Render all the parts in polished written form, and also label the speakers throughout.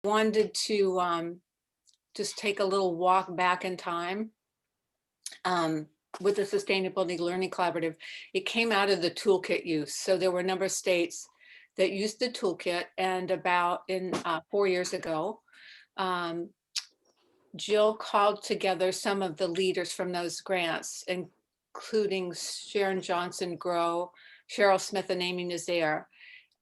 Speaker 1: wanted to just take a little walk back in time with the Sustainability Learning Collaborative. It came out of the toolkit use. So there were a number of states that used the toolkit, and about 4 years ago, Jill called together some of the leaders from those grants, including Sharon Johnson Grow, Cheryl Smith, and Amy Nazaire.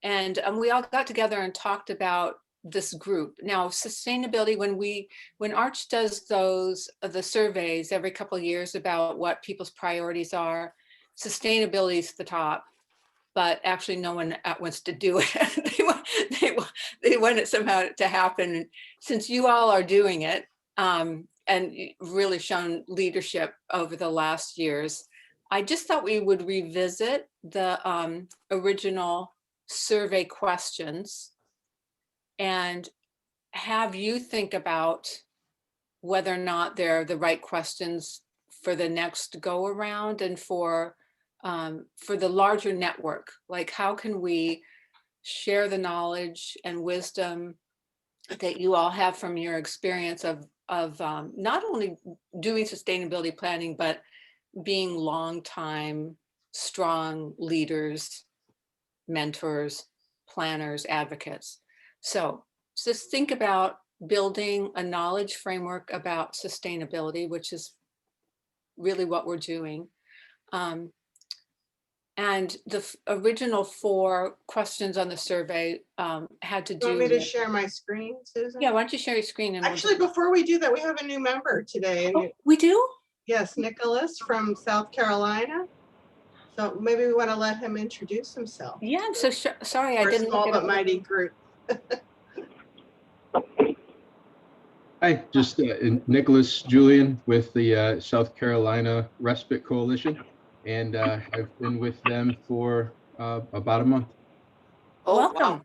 Speaker 1: And we all got together and talked about this group. Now, sustainability, when Arch does the surveys every couple of years about what people's priorities are, sustainability is the top, but actually no one wants to do it. they want it somehow to happen. Since you all are doing it and really shown leadership over the last years, I just thought we would revisit the original survey questions and have you think about whether or not they're the right questions for the next go around and for the larger network. Like, how can we share the knowledge and wisdom that you all have from your experience of not only doing sustainability planning, but being long-time, strong leaders, mentors, planners, advocates. So just think about building a knowledge framework about sustainability, which is really what we're doing. And the original 4 questions on the survey had to do.
Speaker 2: You want me to share my screen, Susan?
Speaker 1: Yeah, why don't you share your screen? And
Speaker 2: actually, before we do that, we have a new member today.
Speaker 1: Oh, we do?
Speaker 2: Yes, Nicholas from South Carolina. So maybe we want to let him introduce himself.
Speaker 1: Yeah, I'm so sorry. I didn't.
Speaker 2: Small but mighty group.
Speaker 3: Hi, just Nicholas Julian with the South Carolina Respite Coalition, and I've been with them for about a month.
Speaker 1: Oh, welcome.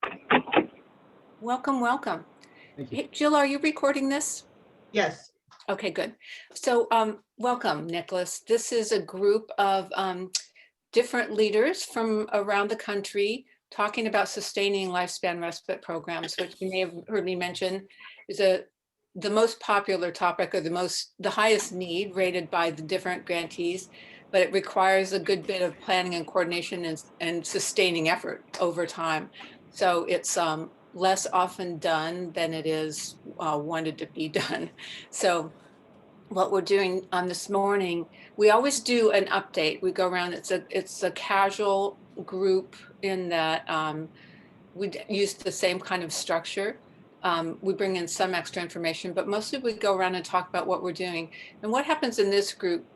Speaker 1: Wow. Welcome, welcome.
Speaker 3: Thank you.
Speaker 1: Hey, Jill, are you recording this?
Speaker 2: Yes.
Speaker 1: Okay, good. So welcome, Nicholas. This is a group of different leaders from around the country talking about sustaining lifespan respite programs, which you may have heard me mention is the most popular topic, or the highest need rated by the different grantees, but it requires a good bit of planning and coordination and sustaining effort over time. So it's less often done than it is wanted to be done. So what we're doing on this morning, we always do an update. We go around, it's a casual group in that we use the same kind of structure. We bring in some extra information, but mostly we go around and talk about what we're doing. And what happens in this group,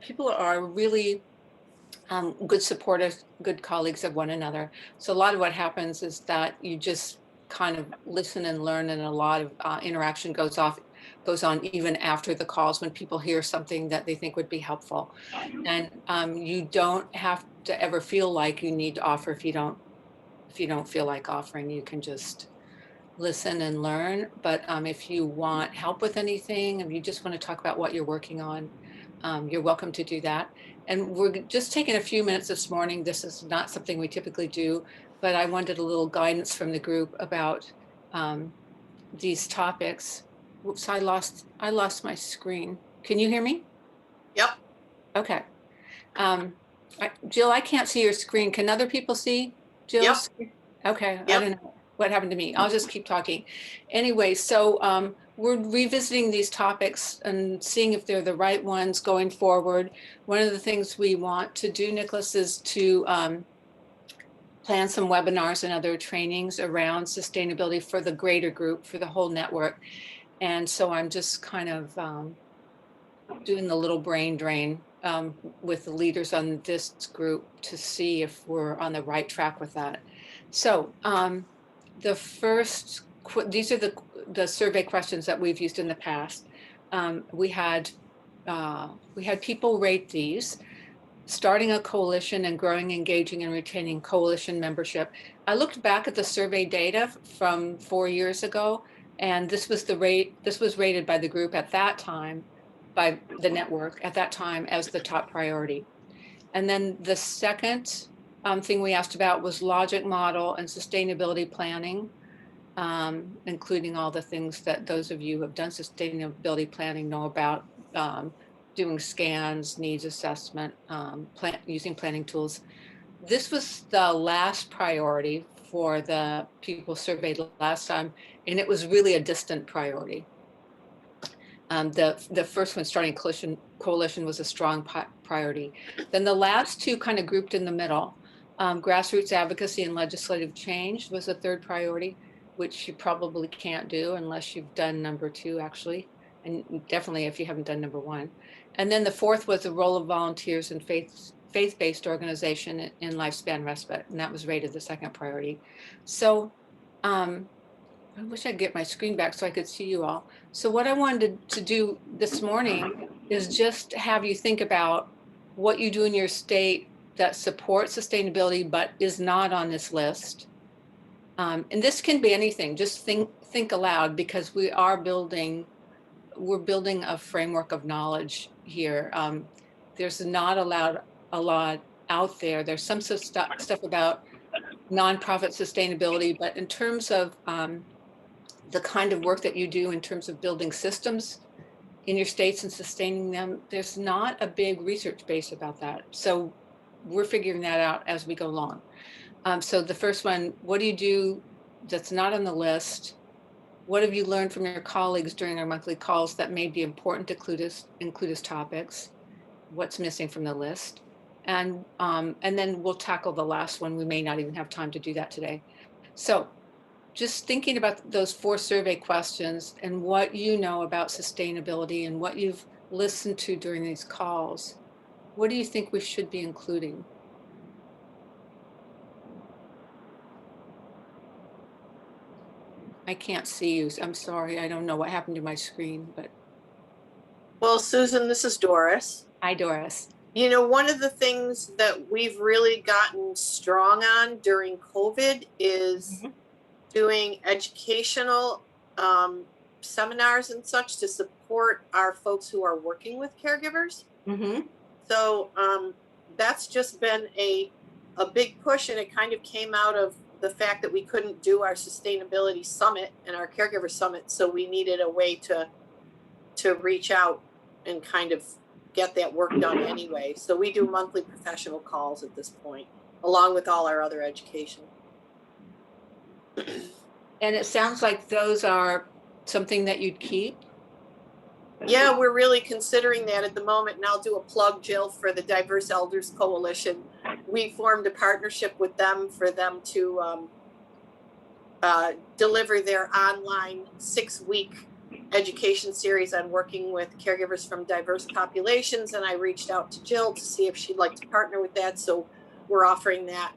Speaker 1: people are really good supporters, good colleagues of one another. So a lot of what happens is that you just kind of listen and learn, and a lot of interaction goes on even after the calls when people hear something that they think would be helpful. And you don't have to ever feel like you need to offer if you don't feel like offering. You can just listen and learn. But if you want help with anything, if you just want to talk about what you're working on, you're welcome to do that. And we're just taking a few minutes this morning. This is not something we typically do, but I wanted a little guidance from the group about these topics. Whoops, I lost my screen. Can you hear me?
Speaker 2: Yep.
Speaker 1: Okay. Jill, I can't see your screen. Can other people see Jill's? Yep. Okay, yep. I don't know what happened to me. I'll just keep talking. Anyway, so we're revisiting these topics and seeing if they're the right ones going forward. One of the things we want to do, Nicholas, is to plan some webinars and other trainings around sustainability for the greater group, for the whole network. And so I'm just kind of doing the little brain drain with the leaders on this group to see if we're on the right track with that. So the first, these are the survey questions that we've used in the past. We had people rate these: starting a coalition and growing, engaging, and retaining coalition membership. I looked back at the survey data from 4 years ago, and this was the rate. This was rated by the group at that time, by the network at that time, as the top priority. And then the second thing we asked about was logic model and sustainability planning. including all the things that those of you who have done sustainability planning know about, doing scans, needs assessment, using planning tools. This was the last priority for the people surveyed last time, and it was really a distant priority. The first one, starting coalition, was a strong priority. Then the last two kind of grouped in the middle. Grassroots advocacy and legislative change was a third priority, which you probably can't do unless you've done number 2, actually, and definitely if you haven't done number 1. And then the fourth was the role of volunteers in faith-based organization in lifespan respite, and that was rated the second priority. So I wish I'd get my screen back so I could see you all. So what I wanted to do this morning is just have you think about what you do in your state that supports sustainability but is not on this list. And this can be anything. Just think aloud, because we're building a framework of knowledge here. There's not a lot out there. There's some stuff about nonprofit sustainability, but in terms of the kind of work that you do in terms of building systems in your states and sustaining them, there's not a big research base about that. So we're figuring that out as we go along. So the first one, what do you do that's not on the list? What have you learned from your colleagues during our monthly calls that may be important to include as topics? What's missing from the list? And then we'll tackle the last one. We may not even have time to do that today. So just thinking about those 4 survey questions and what you know about sustainability and what you've listened to during these calls, what do you think we should be including? I can't see you. I'm sorry. I don't know what happened to my screen, but.
Speaker 4: Well, Susan, this is Doris.
Speaker 1: Hi, Doris.
Speaker 4: You know, one of the things that we've really gotten strong on during COVID is doing educational seminars and such to support our folks who are working with caregivers. So that's just been a big push, and it kind of came out of the fact that we couldn't do our sustainability summit and our caregiver summit, so we needed a way to reach out and kind of get that work done anyway. So we do monthly professional calls at this point, along with all our other education.
Speaker 1: And it sounds like those are something that you'd keep.
Speaker 4: Yeah, we're really considering that at the moment. And I'll do a plug, Jill, for the Diverse Elders Coalition. We formed a partnership with them for them to deliver their online 6-week education series on working with caregivers from diverse populations. And I reached out to Jill to see if she'd like to partner with that. So we're offering that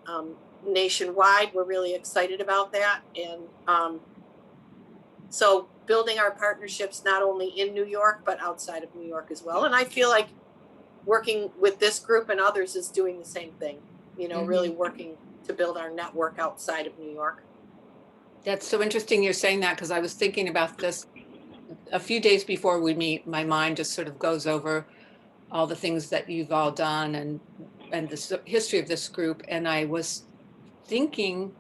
Speaker 4: nationwide. We're really excited about that. And so building our partnerships not only in New York, but outside of New York as well. And I feel like working with this group and others is doing the same thing, you know, really working to build our network outside of New York.
Speaker 1: That's so interesting you're saying that, because I was thinking about this a few days before we meet. My mind just sort of goes over all the things that you've all done and the history of this group. And I was thinking,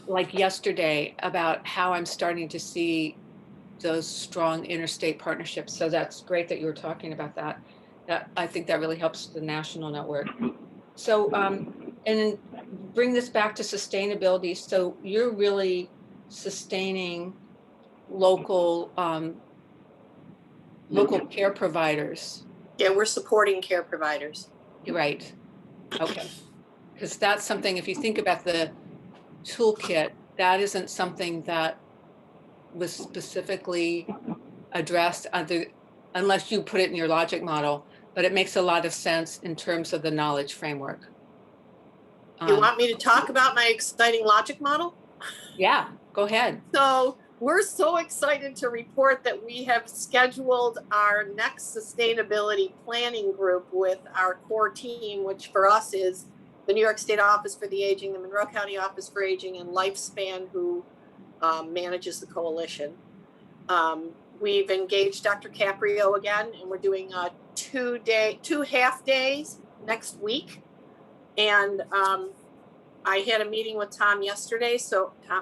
Speaker 1: like yesterday, about how I'm starting to see those strong interstate partnerships. So that's great that you were talking about that. I think that really helps the national network. So, and bring this back to sustainability. So you're really sustaining local care providers.
Speaker 4: Yeah, we're supporting care providers.
Speaker 1: You're right. Okay. Because that's something, if you think about the toolkit, that isn't something that was specifically addressed unless you put it in your logic model, but it makes a lot of sense in terms of the knowledge framework.
Speaker 4: You want me to talk about my exciting logic model?
Speaker 1: Yeah, go ahead.
Speaker 4: So we're so excited to report that we have scheduled our next sustainability planning group with our core team, which for us is the New York State Office for the Aging, the Monroe County Office for Aging, and Lifespan, who manages the coalition. We've engaged Dr. Caprio again, and we're doing 2 half days next week. And I had a meeting with Tom yesterday,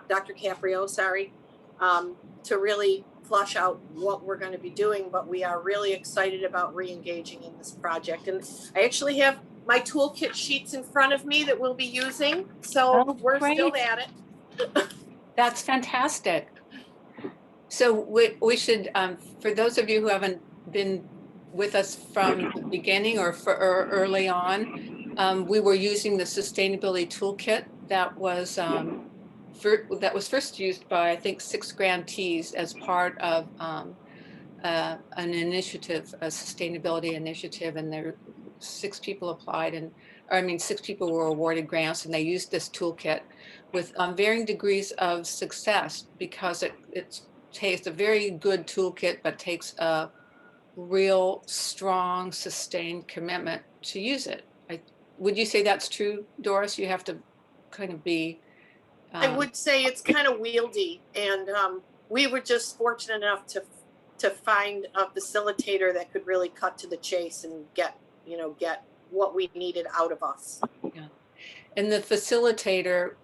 Speaker 4: Dr. Caprio, sorry, to really flush out what we're going to be doing, but we are really excited about re-engaging in this project. And I actually have my toolkit sheets in front of me that we'll be using. So
Speaker 1: Oh,
Speaker 4: we're still
Speaker 1: great.
Speaker 4: at it.
Speaker 1: That's fantastic. So we should, for those of you who haven't been with us from the beginning or early on, we were using the sustainability toolkit that was first used by, I think, 6 grantees as part of an initiative, a sustainability initiative, and there 6 people applied, and or, I mean 6 people were awarded grants, and they used this toolkit with varying degrees of success because it takes a very good toolkit, but takes a real strong, sustained commitment to use it. Would you say that's true, Doris? You have to kind of be.
Speaker 4: I would say it's kind of wieldy, and we were just fortunate enough to find a facilitator that could really cut to the chase and get what we needed out of us.
Speaker 1: Yeah. And the facilitator,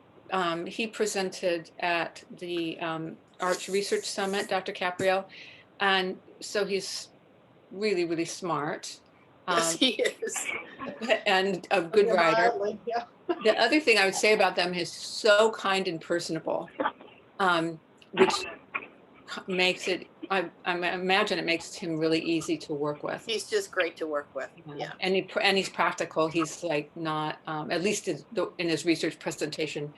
Speaker 1: he presented at the Arch Research Summit, Dr. Caprio, and so he's really, really smart.
Speaker 4: Yes, he is.
Speaker 1: And a good writer.
Speaker 2: Mildly, yeah.
Speaker 1: The other thing I would say about them is so kind and personable, which makes it, I imagine it makes him really easy to work with.
Speaker 4: He's just great to work with. Yeah.
Speaker 1: And he's practical. He's like not, at least in his research presentation,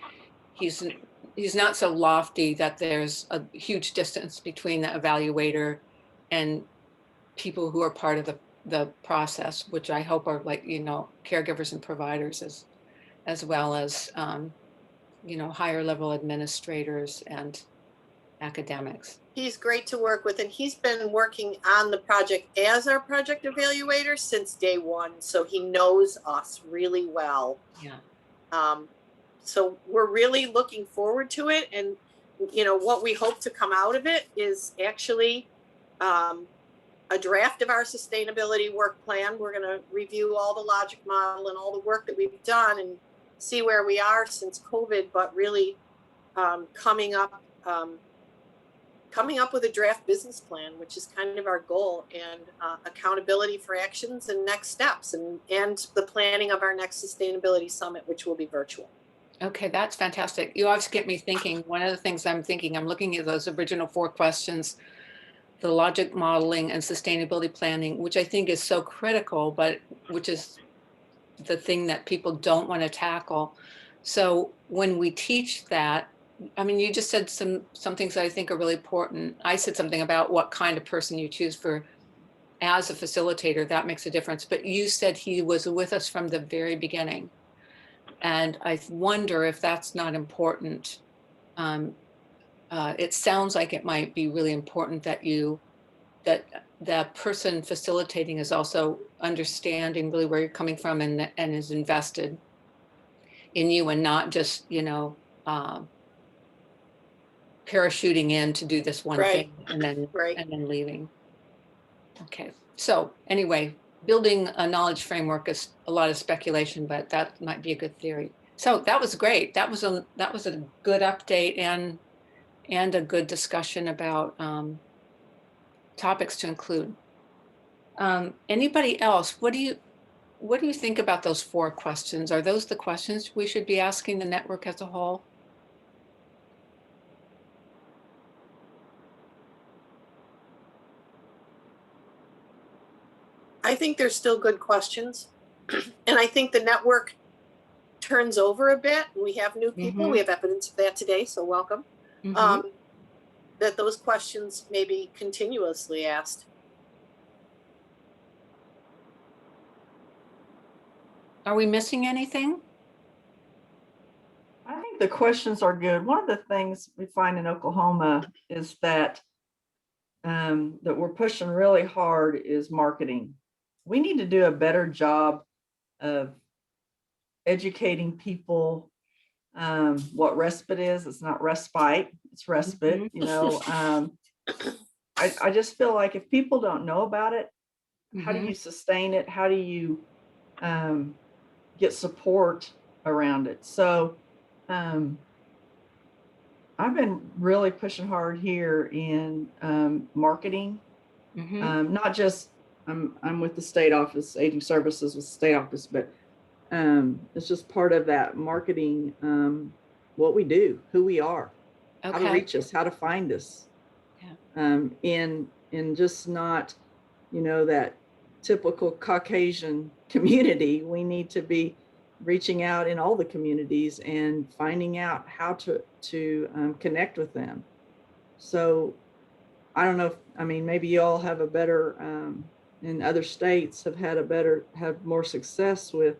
Speaker 1: he's not so lofty that there's a huge distance between the evaluator and people who are part of the process, which I hope are like, caregivers and providers as well as, higher level administrators and academics.
Speaker 4: He's great to work with, and he's been working on the project as our project evaluator since day one. So he knows us really well.
Speaker 1: Yeah.
Speaker 4: So we're really looking forward to it. And, what we hope to come out of it is actually a draft of our sustainability work plan. We're going to review all the logic model and all the work that we've done and see where we are since COVID, but really coming up with a draft business plan, which is kind of our goal, and accountability for actions and next steps, and the planning of our next sustainability summit, which will be virtual.
Speaker 1: Okay, that's fantastic. You always get me thinking. One of the things I'm looking at those original 4 questions, the logic modeling and sustainability planning, which I think is so critical, but which is the thing that people don't want to tackle. So when we teach that, I mean, you just said some things that I think are really important. I said something about what kind of person you choose for as a facilitator, that makes a difference. But you said he was with us from the very beginning. And I wonder if that's not important. It sounds like it might be really important that that person facilitating is also understanding really where you're coming from and is invested in you, and not just, parachuting in to do this one thing and then leaving. Okay. So anyway, building a knowledge framework is a lot of speculation, but that might be a good theory. So that was great. That was a good update and a good discussion about topics to include. Anybody else? What do you think about those 4 questions? Are those the questions we should be asking the network as a whole?
Speaker 4: I think they're still good questions. And I think the network turns over a bit. We have new people.
Speaker 1: Mm-hmm.
Speaker 4: We have evidence of that today, so welcome.
Speaker 1: Mm-hmm.
Speaker 4: That those questions may be continuously asked.
Speaker 1: Are we missing anything?
Speaker 5: I think the questions are good. One of the things we find in Oklahoma is that that we're pushing really hard is marketing. We need to do a better job of educating people what respite is. It's not respite, it's respite.
Speaker 1: Mm-hmm.
Speaker 5: I just feel like if people don't know about it, how do
Speaker 1: Mm-hmm.
Speaker 5: you sustain it? How do you get support around it? So I've been really pushing hard here in marketing.
Speaker 1: Mhm.
Speaker 5: Not just I'm with the state office, aging services with the state office, but it's just part of that marketing, what we do, who we are, how to
Speaker 1: Okay.
Speaker 5: reach us, how to find us.
Speaker 1: Yeah.
Speaker 5: In just not, that typical Caucasian community. We need to be reaching out in all the communities and finding out how to connect with them. So I don't know if, I mean, maybe you all have a better, in other states have more success with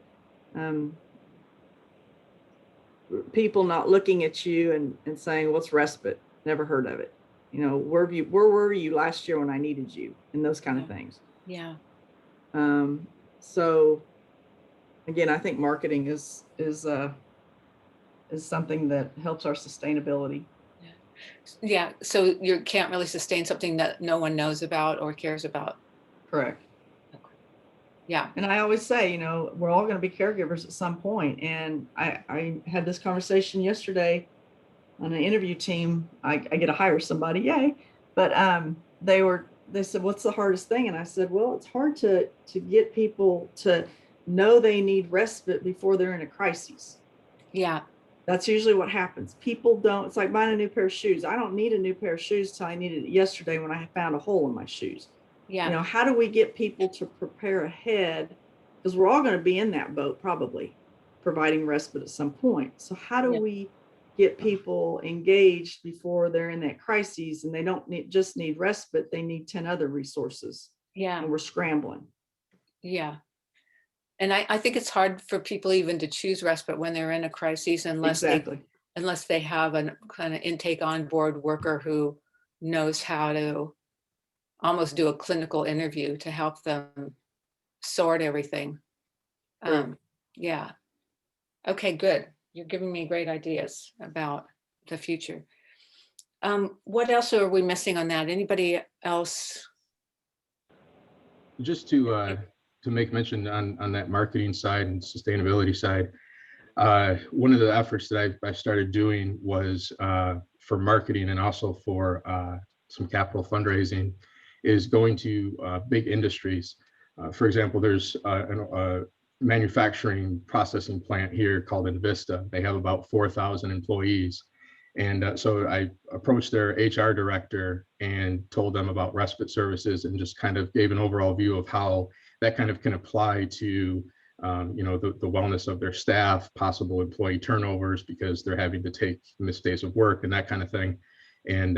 Speaker 5: people not looking at you and saying, what's respite? Never heard of it. Where were you last year when I needed you? And those kind of things.
Speaker 1: Yeah.
Speaker 5: So again, I think marketing is something that helps our sustainability.
Speaker 1: Yeah. So you can't really sustain something that no one knows about or cares about.
Speaker 5: Correct.
Speaker 1: Yeah.
Speaker 5: And I always say, we're all going to be caregivers at some point. And I had this conversation yesterday on an interview team. I get to hire somebody, yay! But they said, "What's the hardest thing?" And I said, "Well, it's hard to get people to know they need respite before they're in a crisis."
Speaker 1: Yeah.
Speaker 5: That's usually what happens. People don't. It's like buying a new pair of shoes. I don't need a new pair of shoes till I needed it yesterday when I found a hole in my shoes.
Speaker 1: Yeah.
Speaker 5: How do we get people to prepare ahead? Because we're all going to be in that boat, probably providing respite at some point. So how do we get people engaged before they're in that crisis and they don't just need respite, they need 10 other resources.
Speaker 1: Yeah.
Speaker 5: And we're scrambling.
Speaker 1: Yeah. And I think it's hard for people even to choose respite when they're in a crisis unless they have a kind of intake on board worker who knows how to almost do a clinical interview to help them sort everything. Yeah. Okay, good. You're giving me great ideas about the future. What else are we missing on that? Anybody else?
Speaker 3: Just to make mention on that marketing side and sustainability side, one of the efforts that I started doing was for marketing and also for some capital fundraising is going to big industries. For example, there's a manufacturing processing plant here called Invista. They have about 4,000 employees. And so I approached their HR director and told them about respite services and just kind of gave an overall view of how that kind of can apply to the wellness of their staff, possible employee turnovers because they're having to take missed days of work and that kind of thing. And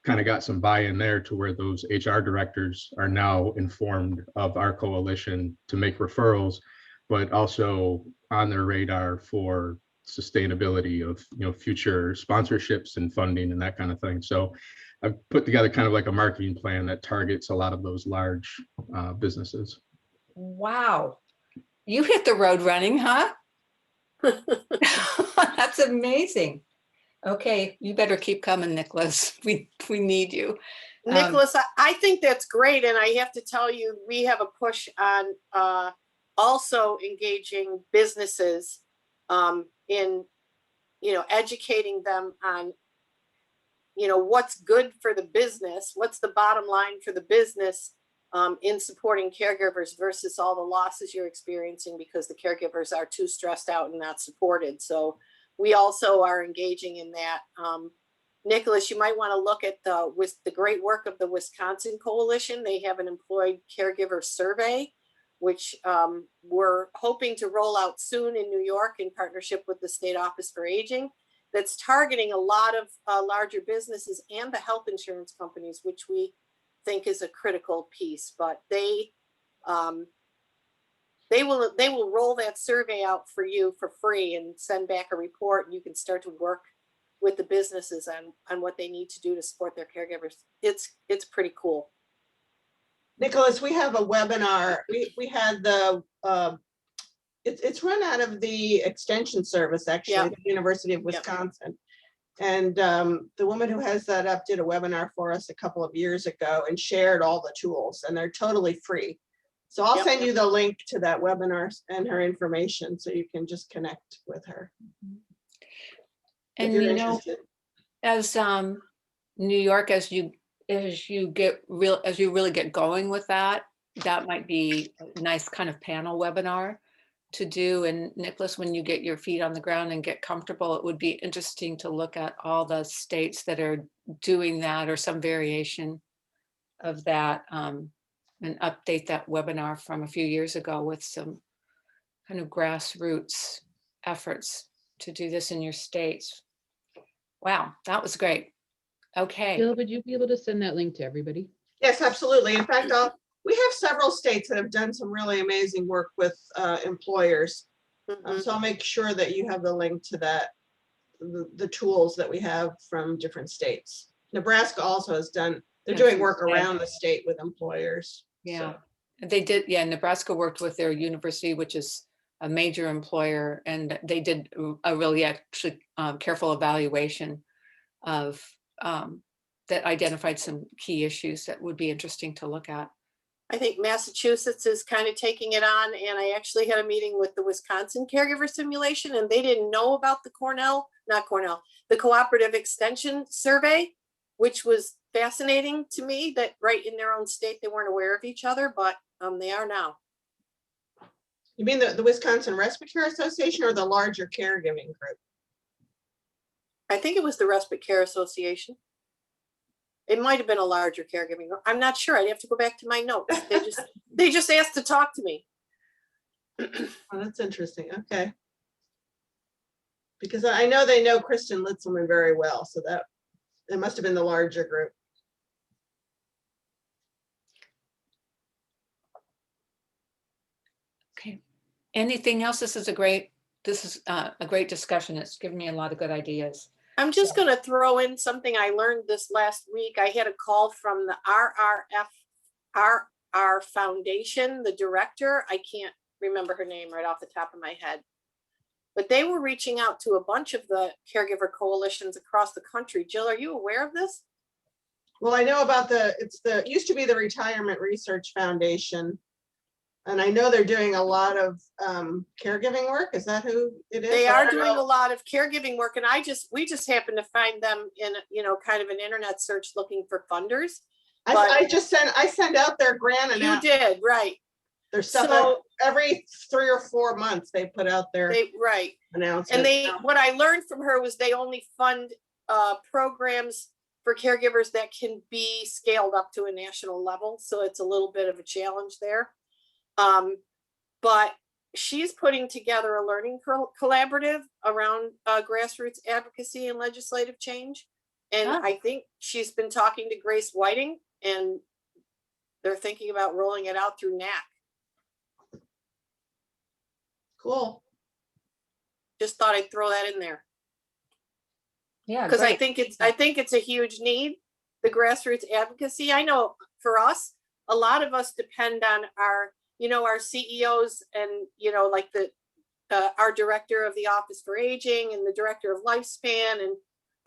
Speaker 3: kind of got some buy-in there to where those HR directors are now informed of our coalition to make referrals, but also on their radar for sustainability of future sponsorships and funding and that kind of thing. So I've put together kind of like a marketing plan that targets a lot of those large businesses.
Speaker 1: Wow. You hit the road running, huh? That's amazing. Okay, you better keep coming, Nicholas. We need you.
Speaker 4: Nicholas, I think that's great. And I have to tell you, we have a push on also engaging businesses in, educating them on, what's good for the business, what's the bottom line for the business in supporting caregivers versus all the losses you're experiencing because the caregivers are too stressed out and not supported. So we also are engaging in that. Nicholas, you might want to look at the great work of the Wisconsin Coalition. They have an employed caregiver survey, which we're hoping to roll out soon in New York in partnership with the State Office for Aging. That's targeting a lot of larger businesses and the health insurance companies, which we think is a critical piece. But they will roll that survey out for you for free and send back a report, and you can start to work with the businesses on what they need to do to support their caregivers. It's pretty cool.
Speaker 2: Nicholas, we have a webinar. We had it's run out of the extension service, actually, the University of Wisconsin. And the woman who has that up did a webinar for us a couple of years ago and shared all the tools, and they're totally free. So I'll send you the link to that webinar and her information so you can just connect with her. if
Speaker 1: And
Speaker 2: you're
Speaker 1: you know,
Speaker 2: interested.
Speaker 1: as New York, as you really get going with that, that might be a nice kind of panel webinar to do. And Nicholas, when you get your feet on the ground and get comfortable, it would be interesting to look at all the states that are doing that or some variation of that, and update that webinar from a few years ago with some kind of grassroots efforts to do this in your states. Wow, that was great. Okay.
Speaker 6: Jill, would you be able to send that link to everybody?
Speaker 2: Yes, absolutely. In fact, we have several states that have done some really amazing work with employers.
Speaker 4: Mhm.
Speaker 2: So I'll make sure that you have the link to that, the tools that we have from different states. Nebraska also has done, they're
Speaker 1: Yes,
Speaker 2: doing work
Speaker 1: yeah.
Speaker 2: around the state with employers.
Speaker 1: Yeah.
Speaker 2: So,
Speaker 1: They did, yeah, Nebraska worked with their university, which is a major employer, and they did a really actually careful evaluation of that identified some key issues that would be interesting to look at.
Speaker 4: I think Massachusetts is kind of taking it on, and I actually had a meeting with the Wisconsin caregiver simulation, and they didn't know about the the cooperative extension survey, which was fascinating to me that right in their own state, they weren't aware of each other, but they are now.
Speaker 2: you mean the Wisconsin Respite Care Association or the larger caregiving group?
Speaker 4: I think it was the Respite Care Association. It might have been a larger caregiving. I'm not sure. I'd have to go back to my notes. They just asked to talk to me.
Speaker 2: Oh, that's interesting. Okay. Because I know they know Kristen Litzelman very well, so that it must have been the larger group.
Speaker 1: Okay. Anything else? This is a great discussion. It's given me a lot of good ideas.
Speaker 4: I'm just going to throw in something I learned this last week. I had a call from the RR Foundation, the director. I can't remember her name right off the top of my head. But they were reaching out to a bunch of the caregiver coalitions across the country. Jill, are you aware of this?
Speaker 2: Well, I know about it used to be the Retirement Research Foundation. And I know they're doing a lot of caregiving work. Is that who it is?
Speaker 4: They are doing a lot of caregiving work, and we just happen to find them in, kind of an internet search looking for funders.
Speaker 2: I send out their grant and
Speaker 4: You did, right.
Speaker 2: their stuff
Speaker 4: So-
Speaker 2: every 3 or 4 months. They put out their
Speaker 4: Right.
Speaker 2: announcement.
Speaker 4: And what I learned from her was they only fund programs for caregivers that can be scaled up to a national level. So it's a little bit of a challenge there. But she's putting together a learning collaborative around grassroots advocacy and legislative change. And I think she's been talking to Grace Whiting, and they're thinking about rolling it out through NAC.
Speaker 2: Cool.
Speaker 4: Just thought I'd throw that in there.
Speaker 1: Yeah,
Speaker 4: Because I
Speaker 1: great.
Speaker 4: think it's a huge need, the grassroots advocacy. I know for us, a lot of us depend on our CEOs and, like our director of the Office for Aging and the director of Lifespan and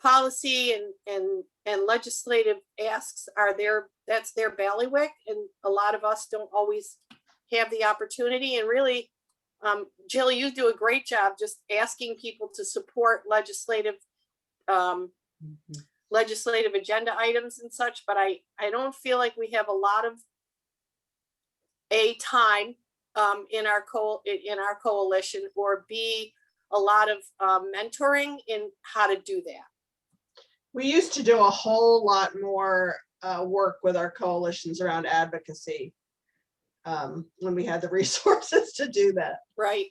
Speaker 4: policy and legislative asks that's their bailiwick. And a lot of us don't always have the opportunity. And really, Jill, you do a great job just asking people to support legislative agenda items and such, but I don't feel like we have a lot of time in our coalition, or B, a lot of mentoring in how to do that.
Speaker 2: We used to do a whole lot more work with our coalitions around advocacy when we had the resources to do that.
Speaker 4: Right.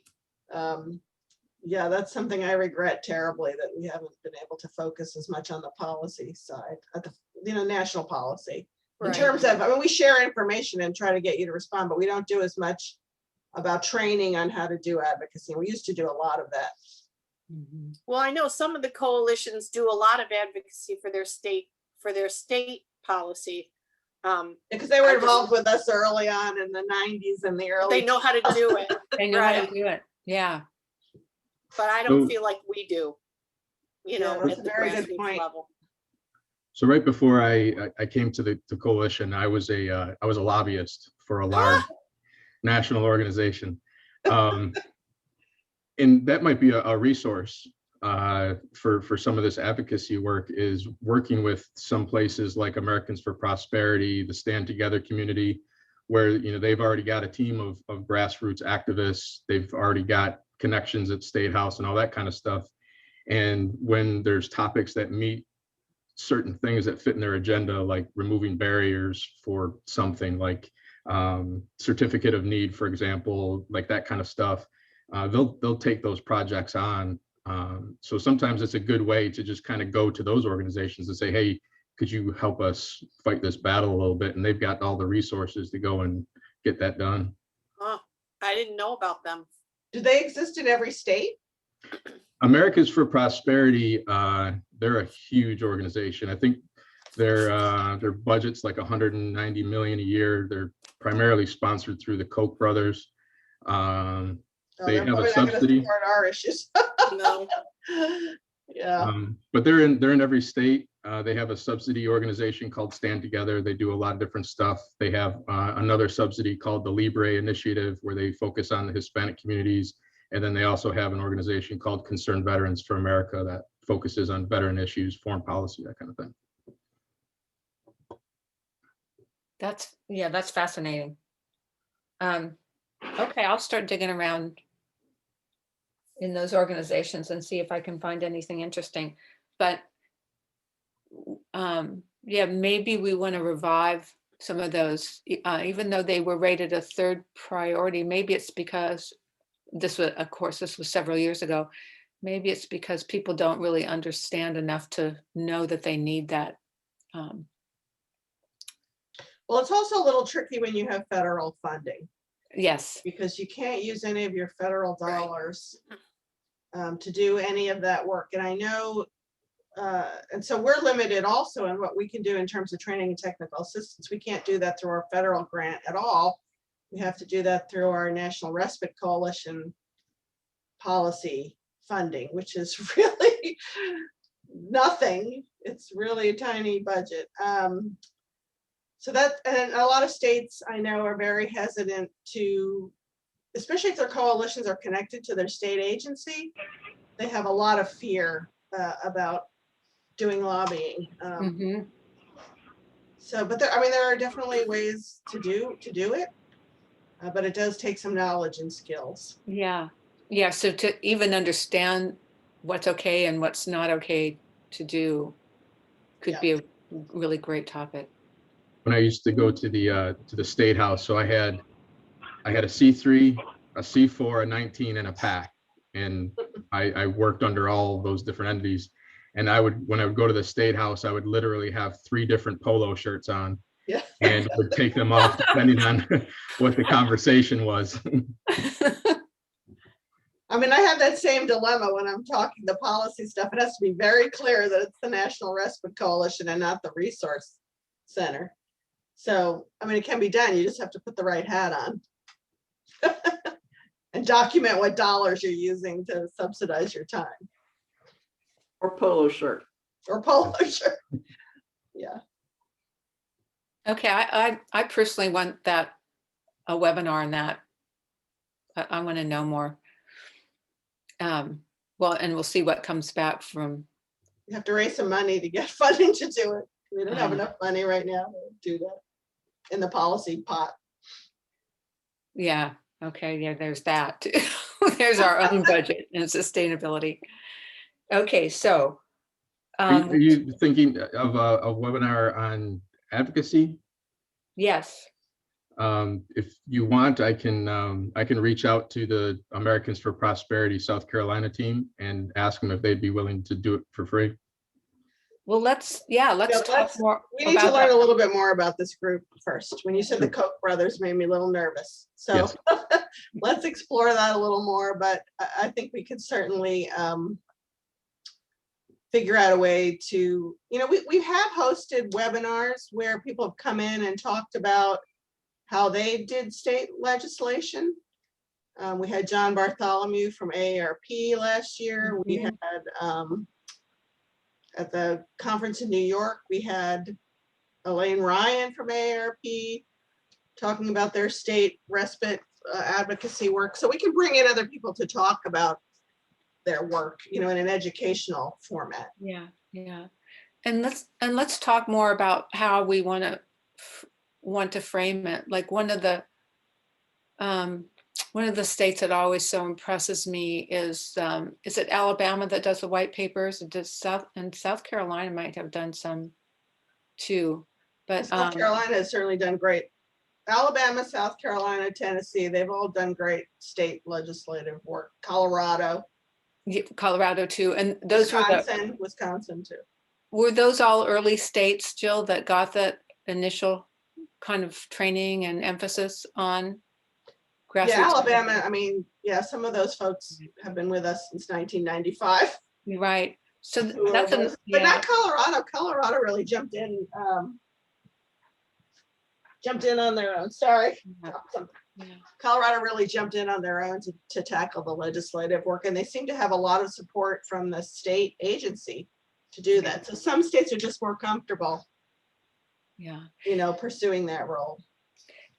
Speaker 2: Yeah, that's something I regret terribly, that we haven't been able to focus as much on the policy side, at the national policy. In
Speaker 4: Right.
Speaker 2: terms of, we share information and try to get you to respond, but we don't do as much about training on how to do advocacy. We used to do a lot of that.
Speaker 1: Mhm.
Speaker 4: Well, I know some of the coalitions do a lot of advocacy for their state policy.
Speaker 2: Because they were involved with us early on in the 90s and the early.
Speaker 4: They know how to do it,
Speaker 1: They know how
Speaker 4: Right.
Speaker 1: to do it. Yeah.
Speaker 4: but I don't
Speaker 3: So-
Speaker 4: feel like we do,
Speaker 2: Yeah, that's
Speaker 4: at
Speaker 2: a
Speaker 4: the
Speaker 2: very good
Speaker 4: grassroots
Speaker 2: point.
Speaker 4: level.
Speaker 3: So right before I came to the coalition, I was a lobbyist for a large national organization. And that might be a resource for some of this advocacy work is working with some places like Americans for Prosperity, the Stand Together community, where they've already got a team of grassroots activists. They've already got connections at State House and all that kind of stuff. And when there's topics that meet certain things that fit in their agenda, like removing barriers for something like certificate of need, for example, like that kind of stuff, they'll take those projects on. So sometimes it's a good way to just kind of go to those organizations and say, hey, could you help us fight this battle a little bit? And they've got all the resources to go and get that done.
Speaker 4: Oh, I didn't know about them.
Speaker 2: Do they exist in every state?
Speaker 3: Americans for Prosperity, they're a huge organization. I think their budget's like 190 million a year. They're primarily sponsored through the Koch brothers. They have a subsidy.
Speaker 2: Support our issues.
Speaker 4: No.
Speaker 2: Yeah.
Speaker 3: But they're in every state. They have a subsidy organization called Stand Together. They do a lot of different stuff. They have another subsidy called the Libre Initiative, where they focus on the Hispanic communities. And then they also have an organization called Concerned Veterans for America that focuses on veteran issues, foreign policy, that kind of thing.
Speaker 1: That's fascinating. Okay, I'll start digging around in those organizations and see if I can find anything interesting. But yeah, maybe we want to revive some of those, even though they were rated a third priority. Maybe it's because this was several years ago. Maybe it's because people don't really understand enough to know that they need that.
Speaker 2: Well, it's also a little tricky when you have federal funding,
Speaker 1: Yes.
Speaker 2: because you can't use any of your federal dollars to do any of that work. And I know, and so we're limited also in what we can do in terms of training and technical assistance. We can't do that through our federal grant at all. We have to do that through our National Respite Coalition policy funding, which is really nothing. It's really a tiny budget. So that, and a lot of states I know are very hesitant to, especially if their coalitions are connected to their state agency, they have a lot of fear about doing lobbying. So, but there, I mean, there are definitely ways to do it, but it does take some knowledge and skills.
Speaker 1: Yeah. So to even understand what's okay and what's not okay to do could be a really great topic.
Speaker 3: When I used to go to the State House, so I had a C3, a C4, a 19, and a PAC, and I worked under all those different entities. And when I would go to the State House, I would literally have 3 different polo shirts on, and would take them off depending on what the conversation was.
Speaker 2: I mean, I have that same dilemma when I'm talking the policy stuff. It has to be very clear that it's the National Respite Coalition and not the Resource Center. So, I mean, it can be done. You just have to put the right hat on and document what dollars you're using to subsidize your time.
Speaker 5: Or polo shirt.
Speaker 2: Or polo shirt. Yeah.
Speaker 1: Okay, I personally want a webinar on that. I want to know more. Well, and we'll see what comes back from.
Speaker 2: You have to raise some money to get funding to do it. We don't have enough money right now to do that in the policy pot.
Speaker 1: Yeah. Okay. Yeah, there's that. There's our own budget and sustainability. Okay. So.
Speaker 3: Are you thinking of a webinar on advocacy?
Speaker 1: Yes.
Speaker 3: If you want, I can reach out to the Americans for Prosperity South Carolina team and ask them if they'd be willing to do it for free.
Speaker 1: Well, let's talk more.
Speaker 2: We need to learn a little bit more about this group first. When you said the Koch brothers made me a little nervous. So
Speaker 3: Yes.
Speaker 2: let's explore that a little more, but I think we could certainly figure out a way to, we have hosted webinars where people have come in and talked about how they did state legislation. We had John Bartholomew from AARP last year. We had at the conference in New York, we had Elaine Ryan from AARP talking about their state respite advocacy work. So we can bring in other people to talk about their work, in an educational format.
Speaker 1: Yeah, yeah. And let's talk more about how we want to frame it. Like one of the states that always so impresses me is it Alabama that does the white papers? It does South Carolina might have done some too, but
Speaker 2: South Carolina has certainly done great. Alabama, South Carolina, Tennessee, they've all done great state legislative work. Colorado
Speaker 1: too. And those
Speaker 2: Wisconsin too.
Speaker 1: Were those all early states, Jill, that got that initial kind of training and emphasis on grassroots?
Speaker 2: Yeah, Alabama, some of those folks have been with us since 1995.
Speaker 1: Right. So
Speaker 2: but not Colorado. Colorado really jumped in on their own. Sorry.
Speaker 1: Yeah.
Speaker 2: Colorado really jumped in on their own to tackle the legislative work, and they seem to have a lot of support from the state agency to do that. So some states are just more comfortable, pursuing that role.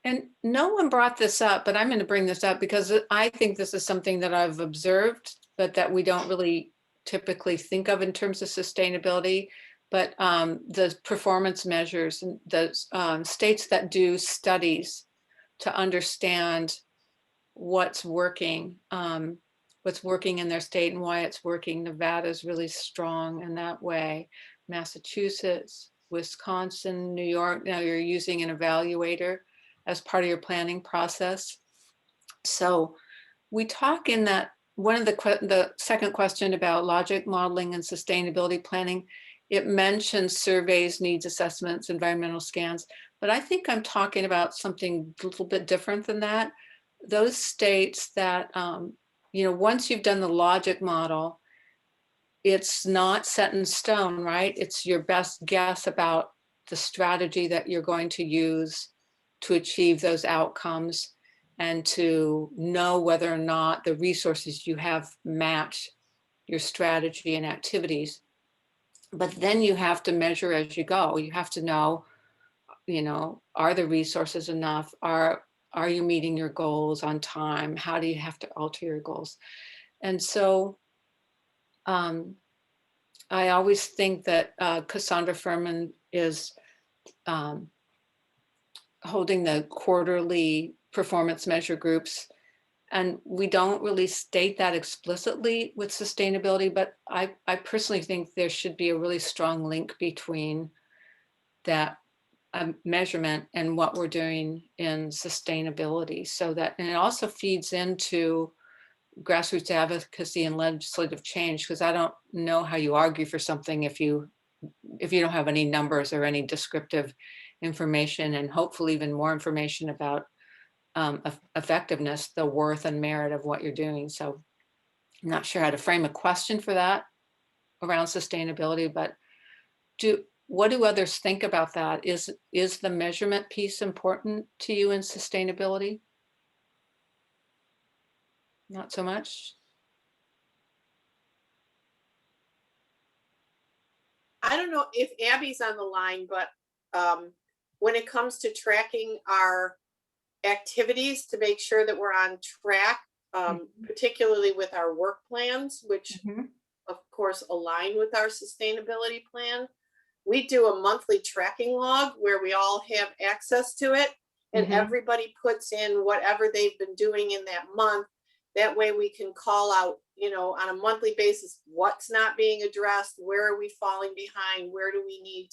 Speaker 1: And no one brought this up, but I'm going to bring this up because I think this is something that I've observed, but that we don't really typically think of in terms of sustainability. But the performance measures, and the states that do studies to understand what's working in their state and why it's working. Nevada is really strong in that way. Massachusetts, Wisconsin, New York, now you're using an evaluator as part of your planning process. So we talk in that one of the second question about logic modeling and sustainability planning, it mentions surveys, needs assessments, environmental scans, but I think I'm talking about something a little bit different than that. Those states that, once you've done the logic model, it's not set in stone, right? It's your best guess about the strategy that you're going to use to achieve those outcomes and to know whether or not the resources you have match your strategy and activities. But then you have to measure as you go. You have to know, are the resources enough? Are you meeting your goals on time? How do you have to alter your goals? And so I always think that Cassandra Furman is holding the quarterly performance measure groups. And we don't really state that explicitly with sustainability, but I personally think there should be a really strong link between that measurement and what we're doing in sustainability, so that, and it also feeds into grassroots advocacy and legislative change, because I don't know how you argue for something if you don't have any numbers or any descriptive information, and hopefully even more information about effectiveness, the worth and merit of what you're doing. So I'm not sure how to frame a question for that around sustainability, but what do others think about that? Is the measurement piece important to you in sustainability? Not so much?
Speaker 4: I don't know if Abby's on the line, but when it comes to tracking our activities to make sure that we're on track, particularly with our work plans, which of course align with our sustainability plan. We do a monthly tracking log where we all have access to it, and everybody puts in whatever they've been doing in that month. That way we can call out, on a monthly basis, what's not being addressed, where are we falling behind, where do we need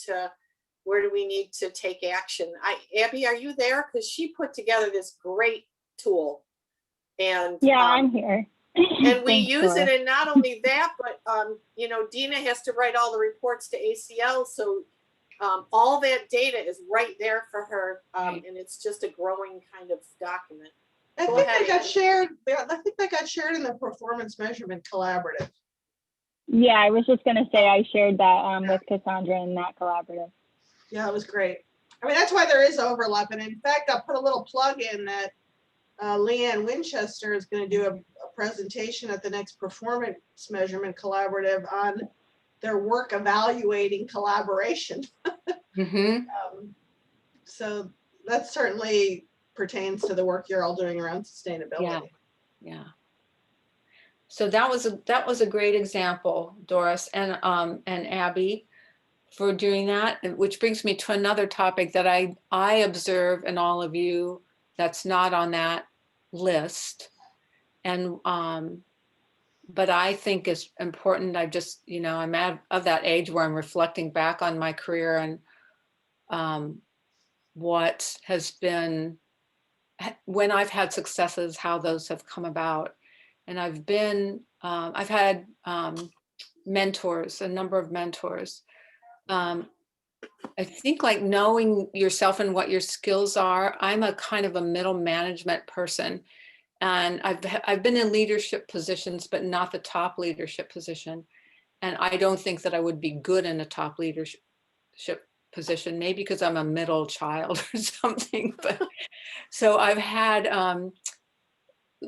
Speaker 4: to take action. Abby, are you there? Because she put together this great tool. And
Speaker 7: yeah, I'm here.
Speaker 4: And we use it, and not only that, but Dina has to write all the reports to ACL, so all that data is right there for her, and it's just a growing kind of document.
Speaker 2: I think that got shared. I think that got shared in the Performance Measurement Collaborative.
Speaker 7: Yeah, I was just going to say I shared that with Cassandra in that collaborative.
Speaker 2: Yeah, it was great. That's why there is overlap. And in fact, I'll put a little plug in that Leanne Winchester is going to do a presentation at the next Performance Measurement Collaborative on their work evaluating collaboration. So that certainly pertains to the work you're all doing around sustainability.
Speaker 1: Yeah. So that was a great example, Doris and Abby, for doing that, which brings me to another topic that I observe in all of you that's not on that list. And but I think it's important. I just, I'm of that age where I'm reflecting back on my career and what has been, when I've had successes, how those have come about. And I've had mentors, a number of mentors. I think like knowing yourself and what your skills are, I'm a kind of a middle management person. And I've been in leadership positions, but not the top leadership position. And I don't think that I would be good in a top leadership position, maybe because I'm a middle child or something. But so I've had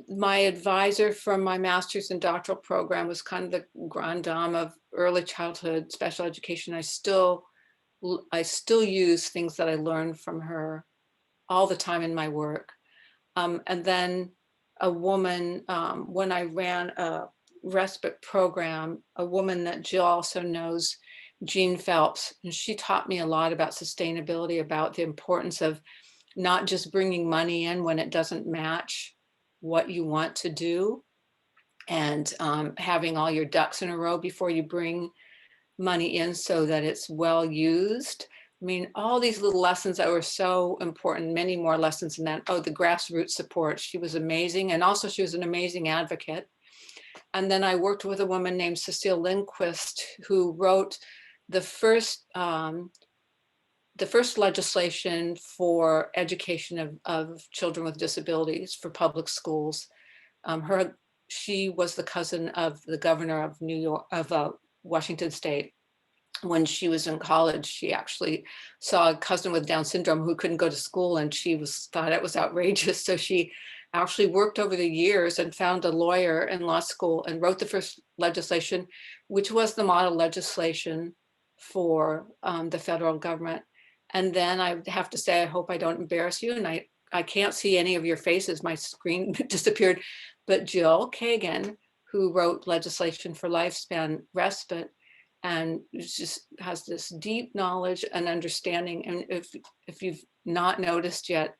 Speaker 1: my advisor from my master's and doctoral program was kind of the grande dame of early childhood special education. I still use things that I learned from her all the time in my work. And then a woman, when I ran a respite program, a woman that Jill also knows, Jean Phelps, and she taught me a lot about sustainability, about the importance of not just bringing money in when it doesn't match what you want to do, and having all your ducks in a row before you bring money in so that it's well used. I mean, all these little lessons that were so important, many more lessons than that. Oh, the grassroots support. She was amazing. And also she was an amazing advocate. And then I worked with a woman named Cecile Lindquist, who wrote the first legislation for education of children with disabilities for public schools. She was the cousin of the governor of New York, of Washington State. When she was in college, she actually saw a cousin with Down syndrome who couldn't go to school, and she thought it was outrageous. So she actually worked over the years and found a lawyer in law school and wrote the first legislation, which was the model legislation for the federal government. And then I have to say, I hope I don't embarrass you, and I can't see any of your faces. My screen disappeared, but Jill Kagan, who wrote legislation for lifespan respite, and just has this deep knowledge and understanding. And if you've not noticed yet,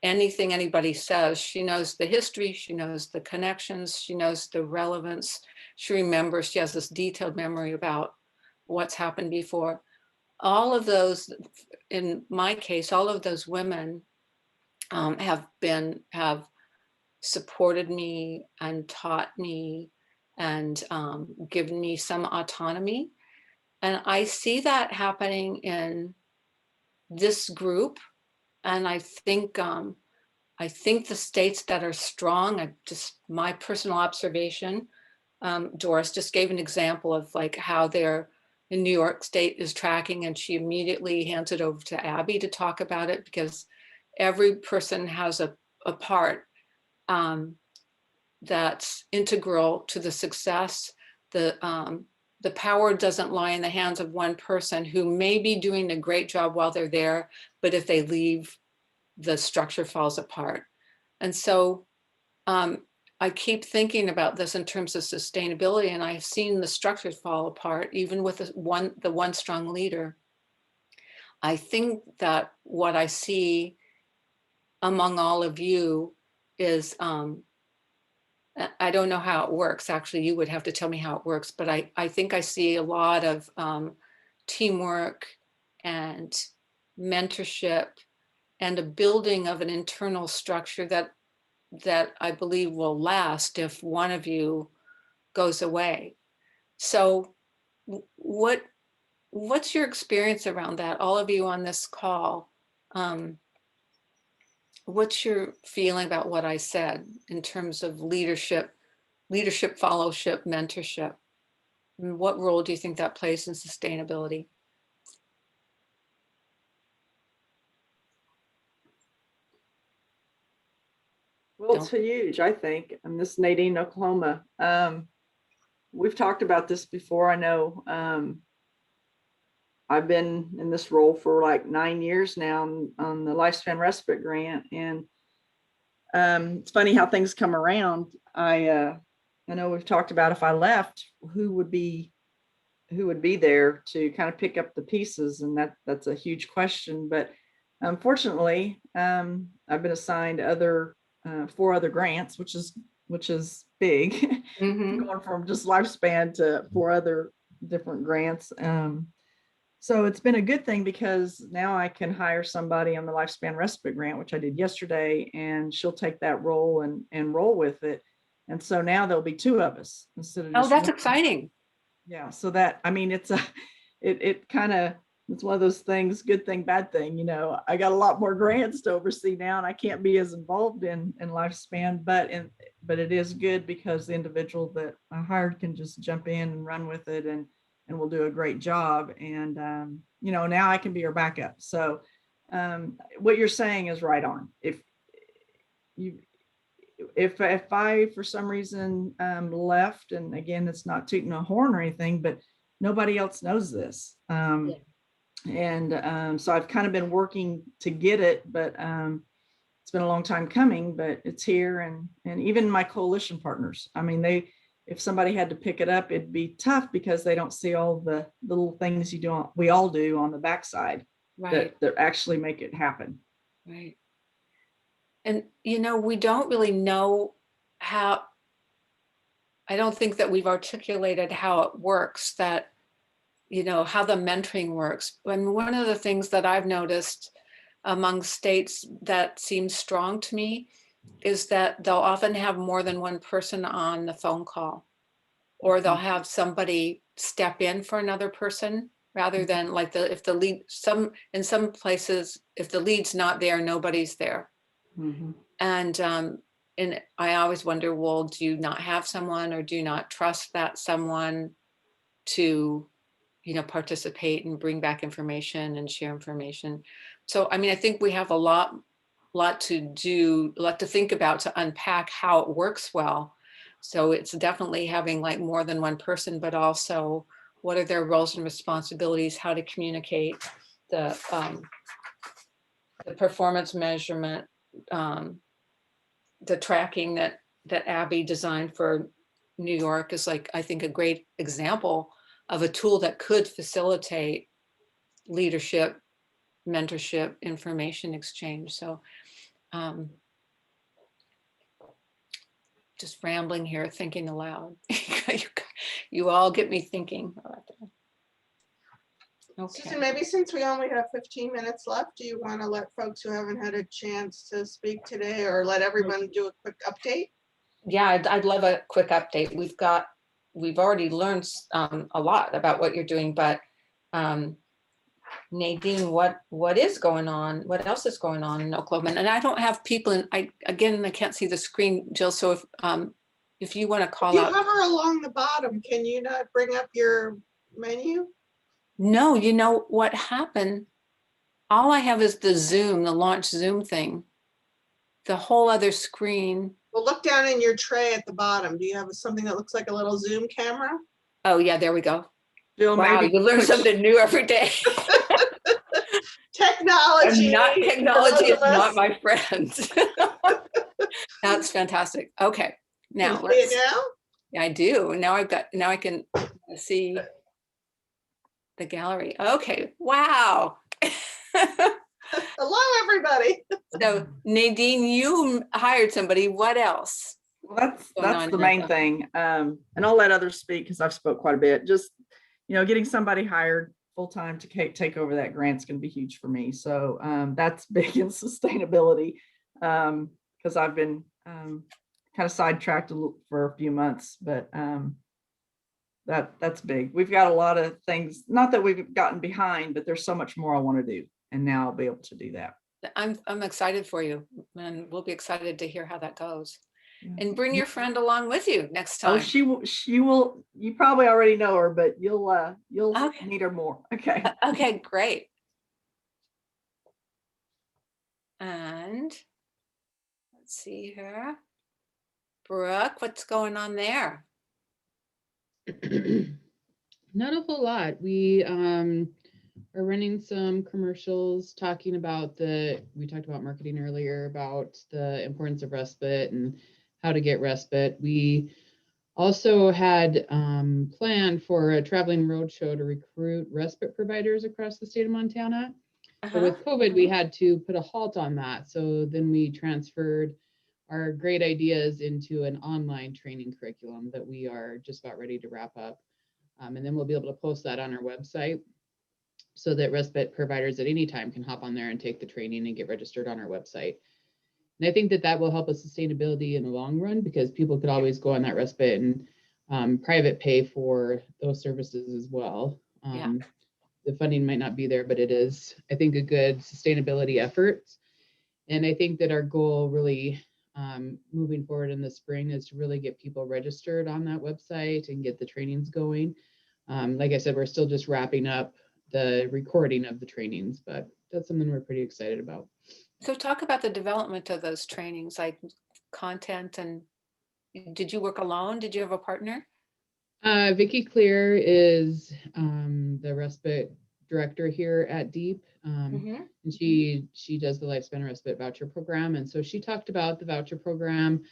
Speaker 1: anything anybody says, she knows the history, she knows the connections, she knows the relevance, she remembers, she has this detailed memory about what's happened before. All of those, in my case, all of those women have supported me and taught me and given me some autonomy. And I see that happening in this group. And I think the states that are strong, my personal observation, Doris just gave an example of like how they're in New York State is tracking, and she immediately hands it over to Abby to talk about it, because every person has a part that's integral to the success. The power doesn't lie in the hands of one person who may be doing a great job while they're there, but if they leave, the structure falls apart. And so I keep thinking about this in terms of sustainability, and I've seen the structures fall apart, even with the one strong leader. I think that what I see among all of you is, I don't know how it works. Actually, you would have to tell me how it works, but I think I see a lot of teamwork and mentorship and a building of an internal structure that I believe will last if one of you goes away. So what's your experience around that? All of you on this call, what's your feeling about what I said in terms of leadership, fellowship, mentorship? And what role do you think that plays in sustainability?
Speaker 5: Well, it's huge, I think. And this is Nadine, Oklahoma. We've talked about this before. I know I've been in this role for like 9 years now on the Lifespan Respite Grant. And it's funny how things come around. I I know we've talked about if I left, who would be there to kind of pick up the pieces, and that's a huge question. But unfortunately, I've been assigned 4 other grants, which is big,
Speaker 1: Mhm.
Speaker 5: going from just lifespan to 4 other different grants. So it's been a good thing because now I can hire somebody on the lifespan respite grant, which I did yesterday, and she'll take that role and roll with it. And so now there'll be 2 of us instead of
Speaker 1: Oh,
Speaker 5: just
Speaker 1: that's
Speaker 5: one.
Speaker 1: exciting.
Speaker 5: Yeah, so that, I mean, it kind of, it's one of those things, good thing, bad thing, I got a lot more grants to oversee now and I can't be as involved in lifespan, but it is good because the individual that I hired can just jump in and run with it and will do a great job. And, now I can be her backup. So what you're saying is right on. If I for some reason left, and again, it's not tooting a horn or anything, but nobody else knows this. And so I've kind of been working to get it, but it's been a long time coming, but it's here. And even my coalition partners, I mean, if somebody had to pick it up, it'd be tough because they don't see all the little things we all do on the backside
Speaker 1: Right,
Speaker 5: that actually make it happen.
Speaker 1: right. And, we don't really know how, I don't think that we've articulated how it works, that, how the mentoring works. And one of the things that I've noticed among states that seems strong to me is that they'll often have more than one person on the phone call, or they'll have somebody step in for another person rather than like if the lead, in some places, if the lead's not there, nobody's there.
Speaker 5: Mhm.
Speaker 1: And I always wonder, well, do you not have someone, or do you not trust that someone to, participate and bring back information and share information? So, I mean, I think we have a lot to do, a lot to think about, to unpack how it works well. So it's definitely having like more than one person, but also what are their roles and responsibilities, how to communicate, the performance measurement, the tracking that Abby designed for New York is like, I think, a great example of a tool that could facilitate leadership, mentorship, information exchange. So just rambling here, thinking aloud. You all get me thinking about that.
Speaker 2: Susan,
Speaker 1: Okay.
Speaker 2: maybe since we only have 15 minutes left, do you want to let folks who haven't had a chance to speak today, or let everyone do a quick update?
Speaker 1: Yeah, I'd love a quick update. We've already learned a lot about what you're doing, but Nadine, what is going on? What else is going on in Oklahoma? And I don't have people in, I can't see the screen, Jill. So if you want to
Speaker 2: If
Speaker 1: call
Speaker 2: you
Speaker 1: out.
Speaker 2: hover along the bottom, can you not bring up your menu?
Speaker 1: No, you know what happened? All I have is the Zoom, the launch Zoom thing. The whole other screen.
Speaker 2: Well, look down in your tray at the bottom. Do you have something that looks like a little Zoom camera?
Speaker 1: Oh yeah, there we go.
Speaker 5: Jill,
Speaker 1: Wow,
Speaker 5: maybe
Speaker 1: you learn
Speaker 5: push-
Speaker 1: something new every day.
Speaker 2: Technology.
Speaker 1: Technology is
Speaker 2: for those of
Speaker 1: not
Speaker 2: us-
Speaker 1: my friend. That's fantastic. Okay,
Speaker 2: Can
Speaker 1: now
Speaker 2: you see
Speaker 1: let's.
Speaker 2: it now?
Speaker 1: Yeah, I do. Now I can see the gallery. Okay, wow.
Speaker 2: Hello, everybody.
Speaker 1: So Nadine, you hired somebody. What else?
Speaker 5: Well,
Speaker 1: going
Speaker 5: that's
Speaker 1: on
Speaker 5: the
Speaker 1: in
Speaker 5: main
Speaker 1: Oklahoma?
Speaker 5: thing. And I'll let others speak because I've spoke quite a bit. Just, getting somebody hired full-time to take over that grant's going to be huge for me. So that's big in sustainability because I've been kind of sidetracked for a few months, but that's big. We've got a lot of things, not that we've gotten behind, but there's so much more I want to do. And now I'll be able to do that.
Speaker 1: I'm excited for you, and we'll be excited to hear how that goes.
Speaker 5: Yeah.
Speaker 1: And bring your friend along with you next
Speaker 5: Oh,
Speaker 1: time.
Speaker 5: she will. You probably already know her, but you'll
Speaker 1: Okay.
Speaker 5: meet her more. Okay.
Speaker 1: Okay, great. And let's see here. Brooke, what's going on there?
Speaker 6: Not a whole lot. We are running some commercials talking about we talked about marketing earlier, about the importance of respite and how to get respite. We Also had planned for a traveling roadshow to recruit respite providers across the state of Montana. But with COVID, we had to put a halt on that. So then we transferred our great ideas into an online training curriculum that we are just about ready to wrap up. And then we'll be able to post that on our website so that respite providers at any time can hop on there and take the training and get registered on our website. And I think that that will help with sustainability in the long run, because people could always go on that respite and private pay for those services as well. The funding might not be there, but it is, I think, a good sustainability effort. And I think that our goal really moving forward in the spring is to really get people registered on that website and get the trainings going. Like I said, we're still just wrapping up the recording of the trainings, but that's something we're pretty excited about.
Speaker 1: So talk about the development of those trainings, like content, and did you work alone? Did you have a partner?
Speaker 6: Vicki Clear is the respite director here at DEEP. And she does the Lifespan Respite Voucher Program. And so she talked about the voucher program.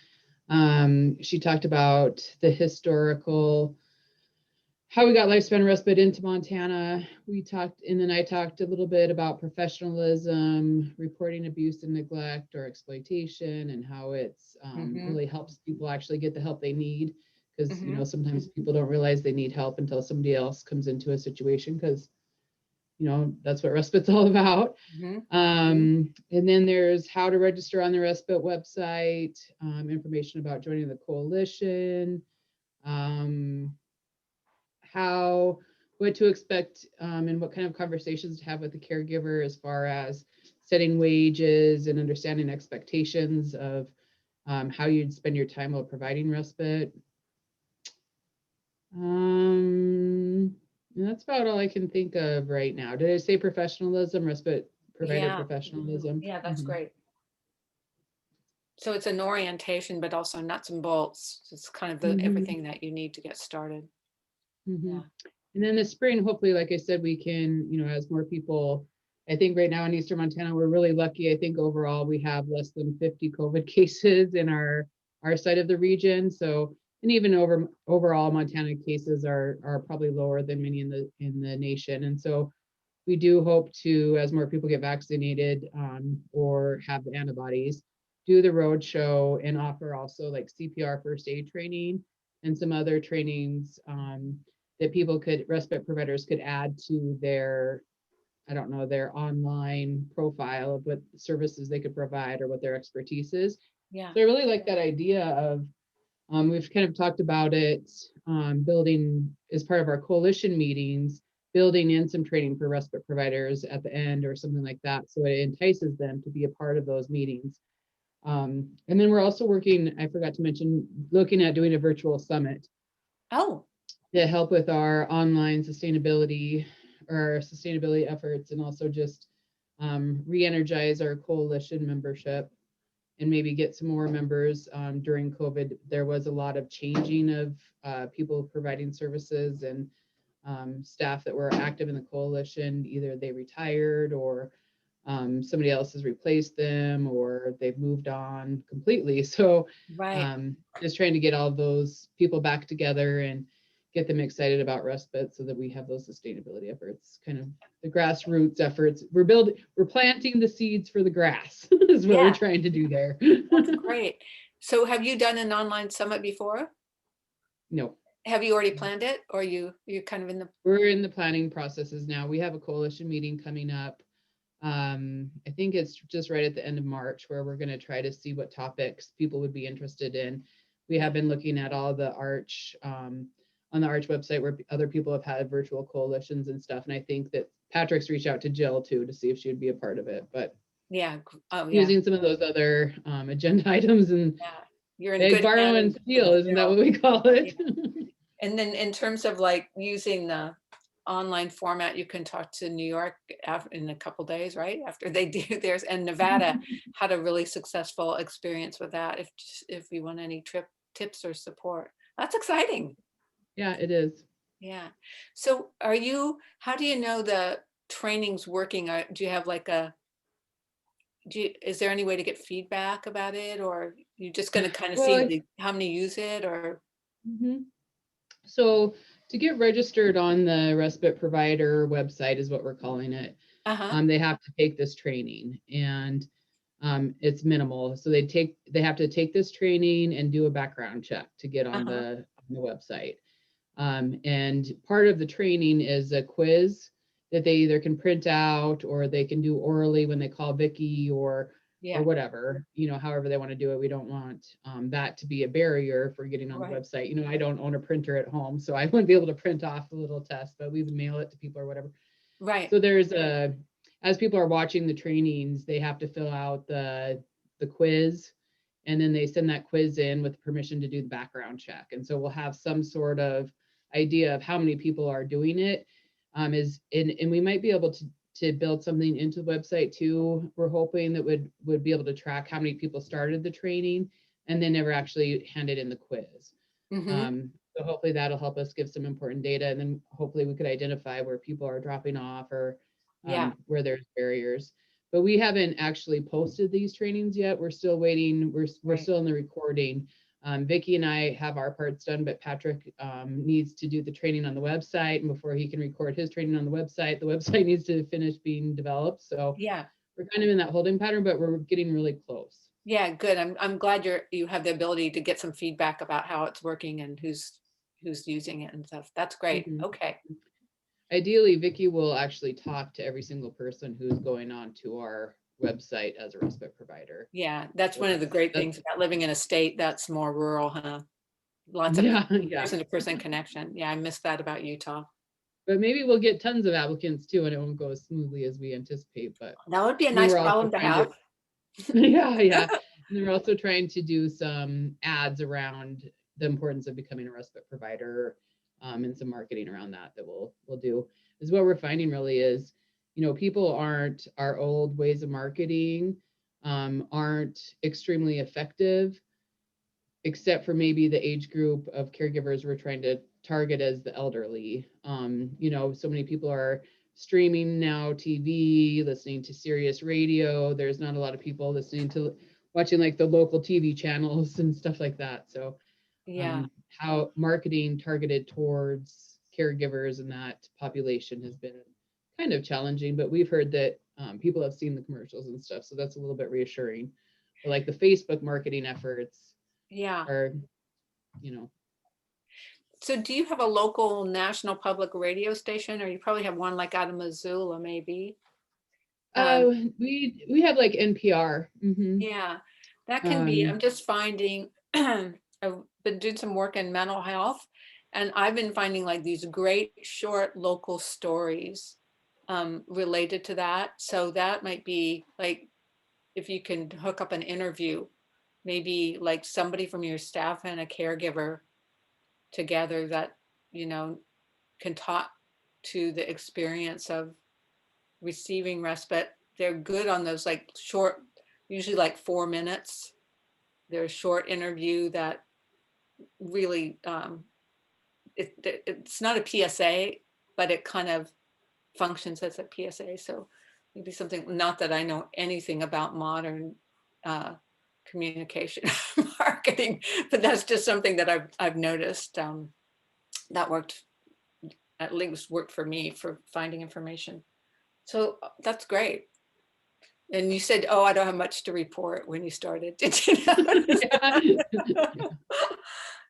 Speaker 6: She talked about the historical, how we got Lifespan Respite into Montana. We talked, and then I talked a little bit about professionalism, reporting abuse and neglect or exploitation, and how it's really helps people actually get the help they need. Because you know, sometimes people don't realize they need help until somebody else comes into a situation, because you know, that's what respite's all about. And then there's how to register on the respite website, information about joining the coalition, what to expect, and what kind of conversations to have with the caregiver as far as setting wages and understanding expectations of how you'd spend your time while providing respite. And that's about all I can think of right now. Did I say professionalism, respite provider professionalism?
Speaker 1: Yeah, that's great. So it's an orientation, but also nuts and bolts. It's kind of the everything that you need to get started.
Speaker 6: And then this spring, hopefully, like I said, we can, you know, as more people, I think right now in Eastern Montana, we're really lucky. I think overall we have less than 50 COVID cases in our side of the region. So, and even overall Montana cases are probably lower than many in the nation. And so we do hope to, as more people get vaccinated or have the antibodies, do the road show and offer also like CPR first aid training and some other trainings that people could, respite providers could add to their, I don't know, their online profile of what services they could provide or what their expertise is. So I really like that idea of, we've kind of talked about it, building as part of our coalition meetings, building in some training for respite providers at the end or something like that. So it entices them to be a part of those meetings. And then we're also working, I forgot to mention, looking at doing a virtual summit. To help with our online sustainability efforts, and also just re-energize our coalition membership and maybe get some more members. During COVID, there was a lot of changing of people providing services and staff that were active in the coalition. Either they retired or somebody else has replaced them or they've moved on completely. So just trying to get all those people back together and get them excited about respite so that we have those sustainability efforts, kind of the grassroots efforts. We're planting the seeds for the grass is what we're trying to do there.
Speaker 1: That's great. So have you done an online summit before?
Speaker 6: No.
Speaker 1: Have you already planned it, or you're kind of in the?
Speaker 6: We're in the planning processes now. We have a coalition meeting coming up. I think it's just right at the end of March, where we're going to try to see what topics people would be interested in. We have been looking at all the Arch, on the Arch website, where other people have had virtual coalitions and stuff. And I think that Patrick's reached out to Jill too, to see if she would be a part of it, but using some of those other agenda items and
Speaker 1: you're in good
Speaker 6: borrow and steal, isn't that what we call it?
Speaker 1: And then in terms of like using the online format, you can talk to New York in a couple days, right? After they do theirs, and Nevada had a really successful experience with that. If you want any tips or support, that's exciting.
Speaker 6: Yeah, it is.
Speaker 1: Yeah. So how do you know the training's working? Do you have like is there any way to get feedback about it, or you just going to kind of see how many use it, or?
Speaker 6: Mhm. So to get registered on the respite provider website is what we're calling it.
Speaker 1: Uh-huh.
Speaker 6: They have to take this training, and it's minimal. So they have to take this training and do a background check to get on
Speaker 1: Uh-huh.
Speaker 6: the website. And part of the training is a quiz that they either can print out or they can do orally when they call Vicky or
Speaker 1: Yeah.
Speaker 6: whatever, however they want to do it. We don't want that to be a barrier for getting on the
Speaker 1: Right.
Speaker 6: website. I don't own a printer at home, so I wouldn't be able to print off the little test, but we would mail it to people or whatever.
Speaker 1: Right.
Speaker 6: So as people are watching the trainings, they have to fill out the quiz, and then they send that quiz in with permission to do the background check. And so we'll have some sort of idea of how many people are doing it. And we might be able to build something into the website too. We're hoping that would be able to track how many people started the training and then never actually handed in the quiz.
Speaker 1: Mm-hmm.
Speaker 6: So hopefully that'll help us give some important data, and then hopefully we could identify where people are dropping off or
Speaker 1: Yeah.
Speaker 6: where there's barriers. But we haven't actually posted these trainings yet. We're still waiting. We're
Speaker 1: Right.
Speaker 6: still in the recording. Vicky and I have our parts done, but Patrick needs to do the training on the website, and before he can record his training on the website needs to finish being developed. So
Speaker 1: Yeah.
Speaker 6: we're kind of in that holding pattern, but we're getting really close.
Speaker 1: Yeah, good. I'm glad you have the ability to get some feedback about how it's working and who's using it and stuff. That's great.
Speaker 6: Mhm.
Speaker 1: Okay.
Speaker 6: Ideally, Vicky will actually talk to every single person who's going on to our website as a respite provider.
Speaker 1: Yeah, that's
Speaker 6: So
Speaker 1: one of the great
Speaker 6: that's-
Speaker 1: things about living in a state that's more rural, huh? Lots of
Speaker 6: yeah.
Speaker 1: person-to-person connection. Yeah, I miss that about Utah.
Speaker 6: But maybe we'll get tons of applicants too, and it won't go as smoothly as we anticipate. But
Speaker 1: That would be a
Speaker 6: then
Speaker 1: nice
Speaker 6: we're also
Speaker 1: problem to
Speaker 6: trying
Speaker 1: have.
Speaker 6: yeah. And then we're also trying to do some ads around the importance of becoming a respite provider, and some marketing around that we'll do. Is what we're finding really is, people our old ways of marketing aren't extremely effective, except for maybe the age group of caregivers we're trying to target as the elderly. So many people are streaming now TV, listening to Sirius radio. There's not a lot of people watching like the local TV channels and stuff like that. So
Speaker 1: Yeah.
Speaker 6: how marketing targeted towards caregivers and that population has been kind of challenging, but we've heard that people have seen the commercials and stuff. So that's a little bit reassuring. But like the Facebook marketing efforts,
Speaker 1: Yeah.
Speaker 6: or
Speaker 1: So do you have a local national public radio station, or you probably have one like out of Missoula, maybe?
Speaker 6: we have like NPR.
Speaker 1: Yeah, that can be. I'm
Speaker 6: Um,
Speaker 1: just finding I've been doing some work in mental health, and I've been finding like these great short local stories related to that. So that might be like if you can hook up an interview, maybe like somebody from your staff and a caregiver together that, can talk to the experience of receiving respite. They're good on those like short, usually like 4 minutes. They're a short interview that really, it's not a PSA, but it kind of functions as a PSA. So maybe something, not that I know anything about modern communication marketing, but that's just something that I've noticed that at least worked for me for finding information. So that's great. And you said, oh, I don't have much to report when you started. Did you notice?
Speaker 6: yeah.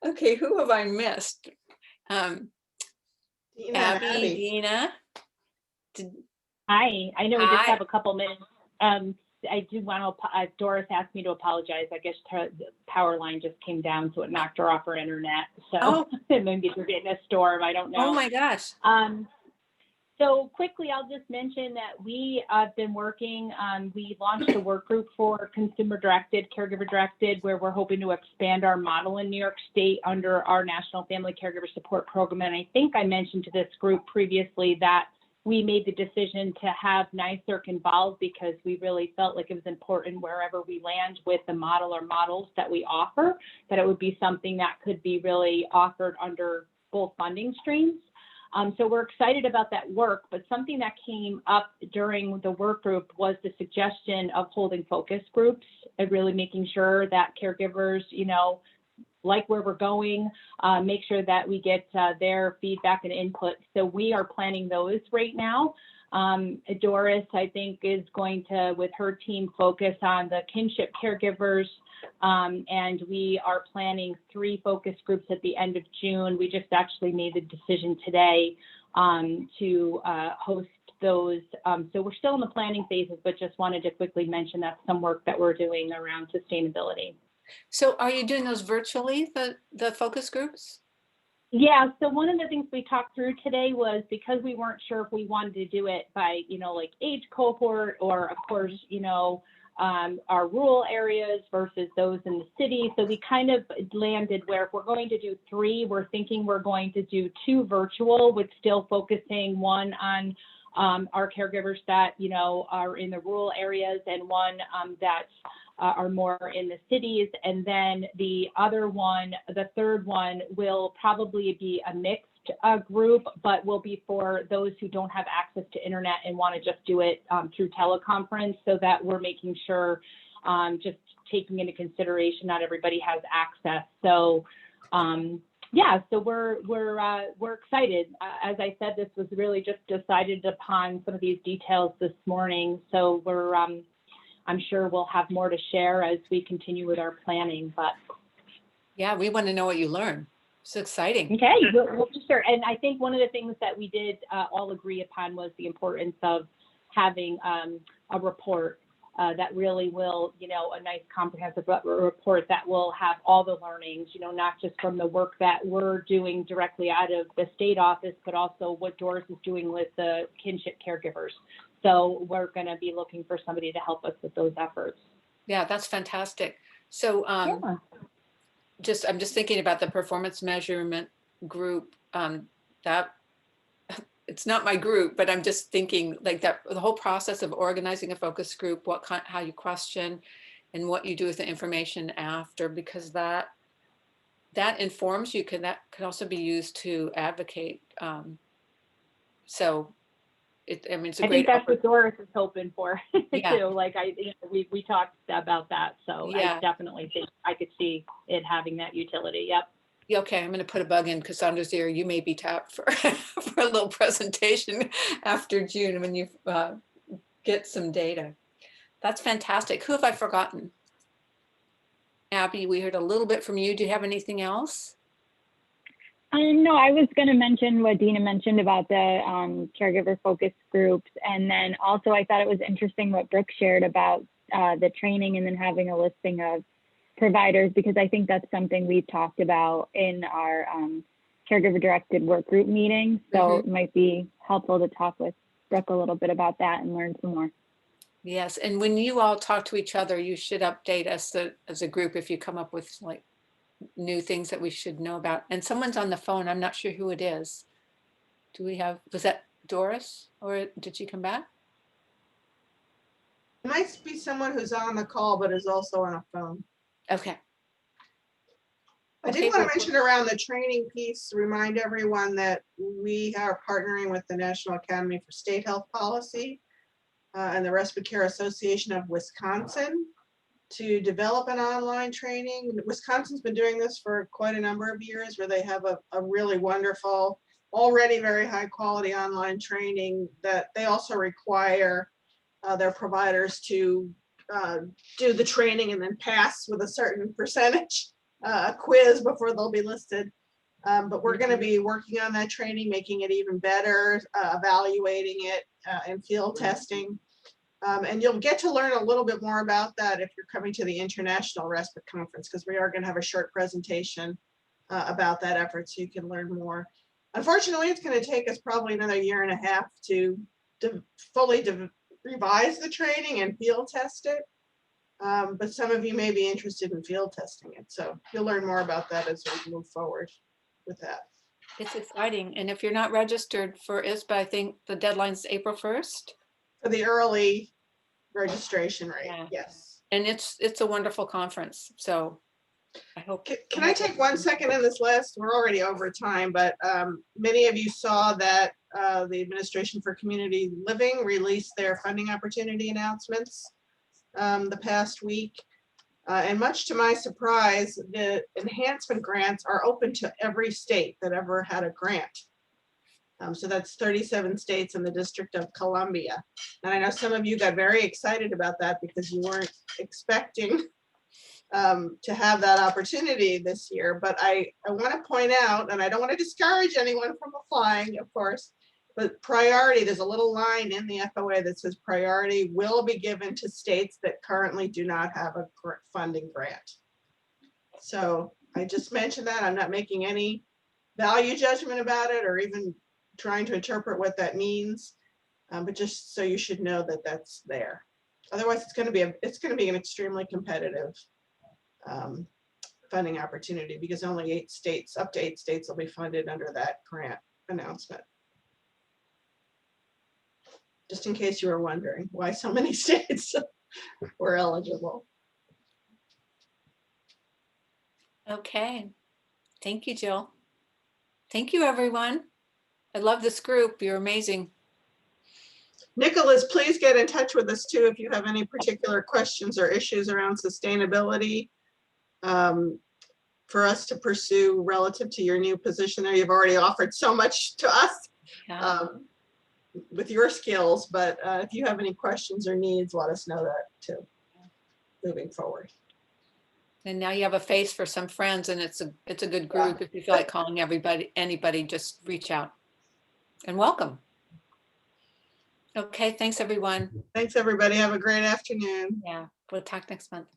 Speaker 1: Okay, who have I missed?
Speaker 2: Dina and
Speaker 1: Abby, Dina.
Speaker 8: Hi, I know we just
Speaker 1: Hi.
Speaker 8: have a couple minutes. I do want to, Doris asked me to apologize. I guess the power line just came down, so it knocked her off her internet. So
Speaker 1: Oh.
Speaker 8: maybe we're getting a storm. I don't know.
Speaker 1: Oh my gosh.
Speaker 8: So quickly, I'll just mention that we have been working on, we launched a work group for consumer directed, caregiver directed, where we're hoping to expand our model in New York State under our National Family Caregiver Support Program. And I think I mentioned to this group previously that we made the decision to have NYSERC involved because we really felt like it was important wherever we land with the model or models that we offer, that it would be something that could be really offered under both funding streams. So we're excited about that work, but something that came up during the work group was the suggestion of holding focus groups and really making sure that caregivers, like where we're going, make sure that we get their feedback and input. So we are planning those right now. Doris, I think, is going to, with her team, focus on the kinship caregivers. And we are planning 3 focus groups at the end of June. We just actually made the decision today to host those. So we're still in the planning phases, but just wanted to quickly mention that's some work that we're doing around sustainability.
Speaker 1: So are you doing those virtually, the focus groups?
Speaker 8: Yeah, so one of the things we talked through today was, because we weren't sure if we wanted to do it by, like age cohort, or of course, our rural areas versus those in the city. So we kind of landed where, if we're going to do 3, we're thinking we're going to do 2 virtual, with still focusing one on our caregivers that, are in the rural areas, and one that are more in the cities. And then the other one, the third one, will probably be a mixed group, but will be for those who don't have access to internet and want to just do it through teleconference, so that we're making sure, just taking into consideration, not everybody has access. So yeah, so we're excited. As I said, this was really just decided upon some of these details this morning. So we're I'm sure we'll have more to share as we continue with our planning, but.
Speaker 1: Yeah, we want to know what you learn. It's exciting.
Speaker 8: Okay, we'll be sure. And I think one of the things that we did all agree upon was the importance of having a report that really will, a nice comprehensive report that will have all the learnings, not just from the work that we're doing directly out of the state office, but also what Doris is doing with the kinship caregivers. So we're going to be looking for somebody to help us with those efforts.
Speaker 1: Yeah, that's fantastic. So I'm just thinking about the performance measurement group. That it's not my group, but I'm just thinking like that, the whole process of organizing a focus group, how you question and what you do with the information after, because that informs you. That can also be used to advocate. So it's a great.
Speaker 8: I think that's what Doris is hoping for
Speaker 1: Yeah.
Speaker 8: too. Like we talked about that. So
Speaker 1: yeah.
Speaker 8: I definitely think I could see it having that utility. Yep.
Speaker 1: Yeah, okay, I'm going to put a bug in Cassandra's ear. You may be tapped for, for a little presentation after June when you get some data. That's fantastic. Who have I forgotten? Abby, we heard a little bit from you. Do you have anything else?
Speaker 7: No, I was going to mention what Dina mentioned about the caregiver focus groups. And then also I thought it was interesting what Brooke shared about the training and then having a listing of providers, because I think that's something we've talked about in our caregiver directed work group meeting. So it might be helpful to talk with Brooke a little bit about that and learn some more.
Speaker 1: Yes, and when you all talk to each other, you should update us as a group if you come up with like new things that we should know about. And someone's on the phone. I'm not sure who it is. Was that Doris, or did she come back?
Speaker 2: It might be someone who's on the call, but is also on a phone.
Speaker 1: Okay.
Speaker 2: I did want to mention around the training piece, remind everyone that we are partnering with the National Academy for State Health Policy and the Respite Care Association of Wisconsin to develop an online training. Wisconsin's been doing this for quite a number of years, where they have a really wonderful, already very high quality online training that they also require their providers to do the training and then pass with a certain percentage quiz before they'll be listed. But we're going to be working on that training, making it even better, evaluating it and field testing. And you'll get to learn a little bit more about that if you're coming to the International Respite Conference, because we are going to have a short presentation about that effort so you can learn more. Unfortunately, it's going to take us probably another 1.5 years to fully revise the training and field test it. But some of you may be interested in field testing it. So you'll learn more about that as we move forward with that.
Speaker 1: It's exciting. And if you're not registered for ISPA, I think the deadline's April 1st.
Speaker 2: For the early registration rate,
Speaker 1: Yeah.
Speaker 2: yes.
Speaker 1: And it's a wonderful conference. So I hope.
Speaker 2: Can I take 1 second in this list? We're already over time, but many of you saw that the Administration for Community Living released their funding opportunity announcements the past week. And much to my surprise, the enhancement grants are open to every state that ever had a grant. So that's 37 states and the District of Columbia. And I know some of you got very excited about that because you weren't expecting to have that opportunity this year. But I want to point out, and I don't want to discourage anyone from applying, of course, but priority, there's a little line in the FOA that says priority will be given to states that currently do not have a funding grant. So I just mentioned that. I'm not making any value judgment about it or even trying to interpret what that means, but just so you should know that that's there. Otherwise, it's going to be an extremely competitive funding opportunity because only 8 states, up to 8 states, will be funded under that grant announcement. Just in case you were wondering why so many states were eligible.
Speaker 1: Okay. Thank you, Jill. Thank you, everyone. I love this group. You're amazing.
Speaker 2: Nicholas, please get in touch with us too if you have any particular questions or issues around sustainability for us to pursue relative to your new position there. You've already offered so much to us.
Speaker 1: Yeah.
Speaker 2: With your skills, but if you have any questions or needs, let us know that too, moving forward.
Speaker 1: And now you have a face for some friends, and it's a good group. If you feel like calling anybody, just reach out. And welcome. Okay, thanks everyone.
Speaker 2: Thanks everybody. Have a great afternoon.
Speaker 1: Yeah, we'll talk next month.